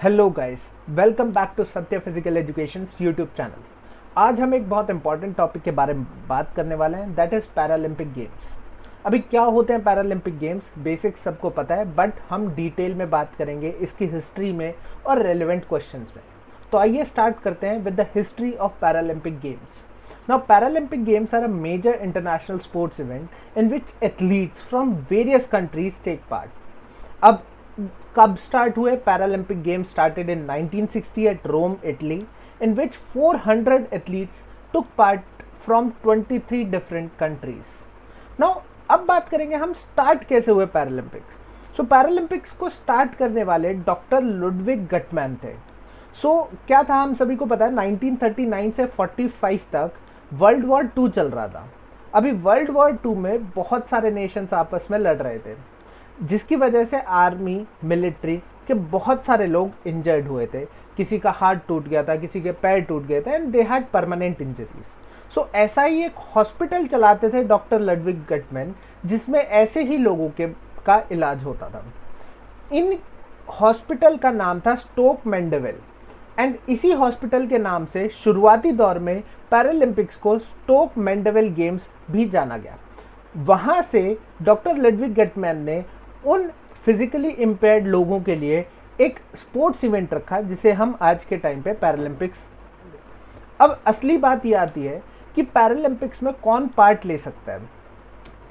Hello guys, welcome back to Satya physical education YouTube channel. आज हम एक बहुत इंपॉर्टेंट टॉपिक के बारे में बात करने वाले हैं, दैट इज़ पैरालंपिक गेम्स। अभी क्या होते हैं पैरालंपिक गेम्स, बेसिक्स सबको पता है, बट हम डिटेल में बात करेंगे इसकी हिस्ट्री में और रेलिवेंट क्वेश्चंस में। तो आइए स्टार्ट करते हैं with the history of Paralympic games. Now, Paralympic Games are a major international sports event in which athletes from various countries take part. अब कब स्टार्ट हुए? Paralympic games started in 1960 at Rome, Italy, in which 400 athletes took part from 23 different countries. Now अब बात करेंगे हम start कैसे हुए Paralympics. So Paralympics को स्टार्ट करने वाले डॉक्टर लुडविग गटमैन थे। क्या था, हम सभी को पता है 1939 से 45 तक वर्ल्ड वॉर 2 चल रहा था। अभी वर्ल्ड वॉर 2 में बहुत सारे नेशंस आपस में लड़ रहे थे, जिसकी वजह से आर्मी मिलिट्री के बहुत सारे लोग इंजर्ड हुए थे। किसी का हाथ टूट गया था, किसी के पैर टूट गए थे, and they had permanent injuries. ऐसा ही एक हॉस्पिटल चलाते थे डॉक्टर लुडविग गटमैन, जिसमें ऐसे ही लोगों का इलाज होता था। इन हॉस्पिटल का नाम था स्टोक मैंडेविल, एंड इसी हॉस्पिटल के नाम से शुरुआती दौर में पैरालंपिक्स को स्टोक मैंडेविल गेम्स भी जाना गया। वहाँ से डॉक्टर लुडविग गटमैन ने उन फिजिकली इम्पेयर्ड लोगों के लिए एक स्पोर्ट्स इवेंट रखा, जिसे हम आज के टाइम पे पैरालंपिक्स। अब असली बात ये आती है कि पैरालंपिक्स में कौन पार्ट ले सकता है।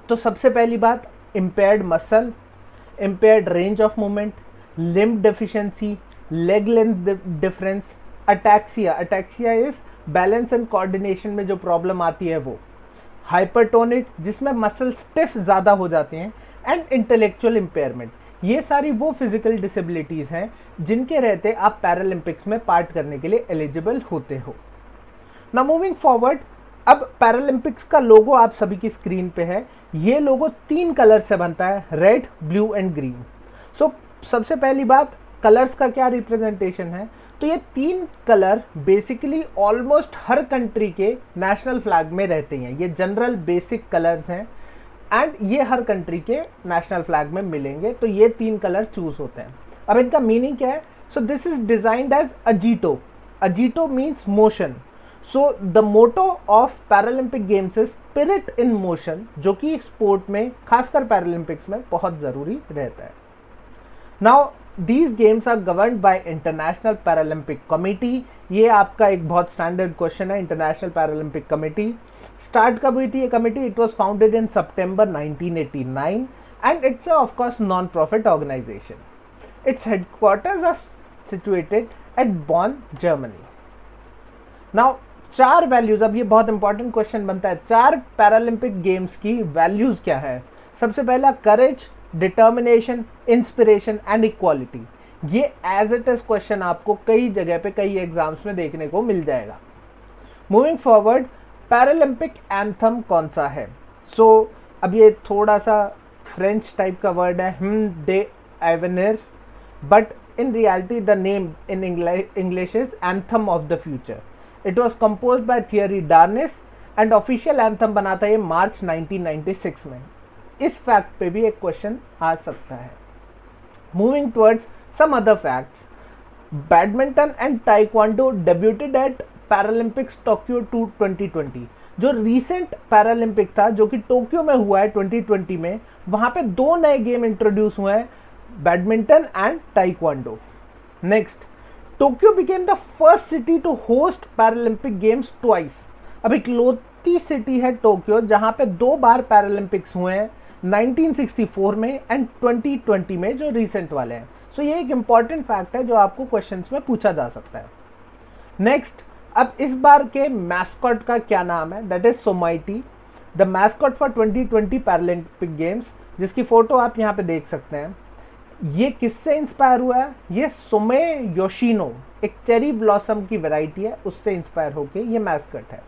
तो सबसे पहली बात, impaired muscle, impaired range of movement, limb deficiency, leg length difference, ataxia is balance and coordination में जो प्रॉब्लम आती है वो, हाइपरटोनिक जिसमें मसल स्टिफ ज़्यादा हो जाते हैं, एंड इंटेलेक्चुअल इम्पेयरमेंट। ये सारी वो फिजिकल डिसेबिलिटीज़ हैं जिनके रहते आप पैरालंपिक्स में पार्ट करने के लिए एलिजिबल होते हो। नाउ मूविंग फॉरवर्ड, अब पैरालंपिक्स का लोगो आप सभी की स्क्रीन पे है। ये लोगो 3 कलर से बनता है, रेड, ब्लू एंड ग्रीन। सबसे पहली बात, कलर्स का क्या रिप्रेजेंटेशन है? तो ये 3 कलर बेसिकली ऑलमोस्ट हर कंट्री के नेशनल फ्लैग में रहते हैं। ये जनरल बेसिक कलर्स हैं एंड ये हर कंट्री के नेशनल फ्लैग में मिलेंगे। तो ये 3 कलर चूज होते हैं। अब इनका मीनिंग क्या है? This is designed as Agito. Agito means motion. The motto of Paralympic games is spirit in motion, जो कि स्पोर्ट में खासकर पैरालंपिक्स में बहुत ज़रूरी रहता है। Now these games are governed by International Paralympic Committee. ये आपका एक बहुत स्टैंडर्ड क्वेश्चन है। इंटरनेशनल पैरालंपिक कमेटी स्टार्ट कब हुई थी ये कमेटी? It was founded in September 1989 and it's of course non profit organization. It's headquarters are situated at Bonn, Germany. Now 4 values, अब ये बहुत इंपॉर्टेंट क्वेश्चन बनता है, 4 पैरालंपिक गेम्स की वैल्यूज क्या है? सबसे पहला, करेज, डिटर्मिनेशन, इंस्पिरेशन एंड इक्वालिटी। ये एज इट इज क्वेश्चन आपको कई जगह पे कई एग्जाम्स में देखने को मिल जाएगा। मूविंग फॉरवर्ड, पैरालंपिक एंथम कौन सा है? अब ये थोड़ा सा फ्रेंच टाइप का वर्ड है, Hymne de Avenir, but in reality the name in English is anthem of the future. It was composed by Thierry Darnis and official anthem बना था ये मार्च 1996 में। इस फैक्ट पे भी एक क्वेश्चन आ सकता है। Moving towards some other facts, badminton and taekwondo debuted at Paralympics Tokyo 2020। जो रीसेंट पैरालंपिक था जो कि टोक्यो में हुआ है 2020 में, वहां पे 2 नए गेम इंट्रोड्यूस हुए हैं, badminton and taekwondo. Next, Tokyo became the first city to host Paralympic games twice. अब इकलौती सिटी है टोक्यो जहां पे 2 बार पैरालंपिक्स हुए हैं, 1964 में एंड 2020 में, जो रिसेंट वाले हैं। ये एक इंपॉर्टेंट फैक्ट है जो आपको क्वेश्चंस में पूछा जा सकता है। नेक्स्ट, अब इस बार के मैस्कॉट का क्या नाम है? That is Someity, the mascot for 2020 Paralympic games, जिसकी फोटो आप यहाँ पे देख सकते हैं। ये किससे इंस्पायर हुआ है? ये सोमे योशिनो, एक चेरी ब्लॉसम की वैरायटी है, उससे इंस्पायर होके ये मैस्कॉट है।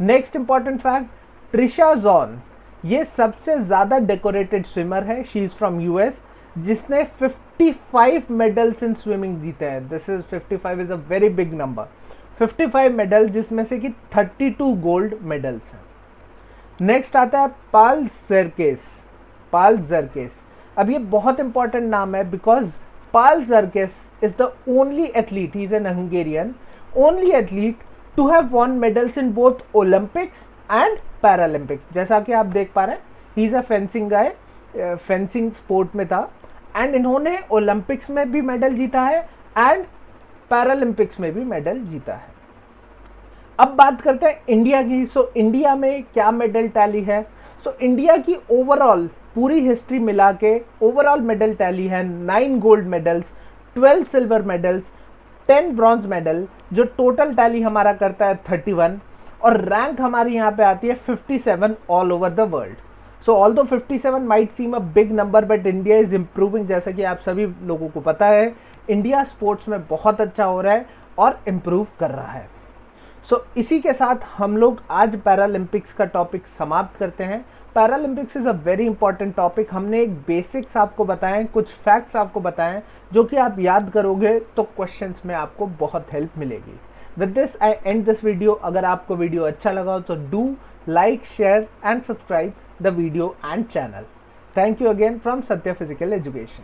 Next important fact, Trisha John ये सबसे ज़्यादा डेकोरेटेड स्विमर है। शी इज़ फ्रॉम यूएस, जिसने 55 मेडल्स इन स्विमिंग जीते हैं। This is 55 is a very big number. 55 medal, जिसमें से कि 32 गोल्ड मेडल्स हैं। नेक्स्ट आता है पाल जर्केस। अब ये बहुत इंपॉर्टेंट नाम है because Paul Zerkis is the only athlete, he is an Hungarian, only athlete to have won medals in both Olympics and Paralympics. जैसा कि आप देख पा रहे हैं, he is a fencing guy, fencing sport में था, and इन्होंने ओलंपिक्स में भी मेडल जीता है एंड पैरालंपिक्स में भी मेडल जीता है. अब बात करते हैं इंडिया की. सो इंडिया में क्या मेडल टैली है? सो इंडिया की ओवरऑल पूरी हिस्ट्री मिला के ओवरऑल मेडल टैली है 9 gold medals, 12 silver medals, 10 bronze medal, जो टोटल टैली हमारा करता है 31, और रैंक हमारी यहाँ पे आती है 57 all over the world. So although 57 might seem a big number, but India is improving. जैसे कि आप सभी लोगों को पता है, इंडिया स्पोर्ट्स में बहुत अच्छा हो रहा है और इम्प्रूव कर रहा है. सो इसी के साथ हम लोग आज पैरालंपिक्स का टॉपिक समाप्त करते हैं. Paralympics is a very important topic. हमने एक बेसिक्स आपको बताएं, कुछ फैक्ट्स आपको बताएं, जो कि आप याद करोगे तो क्वेश्चंस में आपको बहुत हेल्प मिलेगी. With this I and this video. अगर आपको वीडियो अच्छा लगा हो तो do like, share and subscribe the video and channel. Thank you again from सत्य फिजिकल एजुकेशन.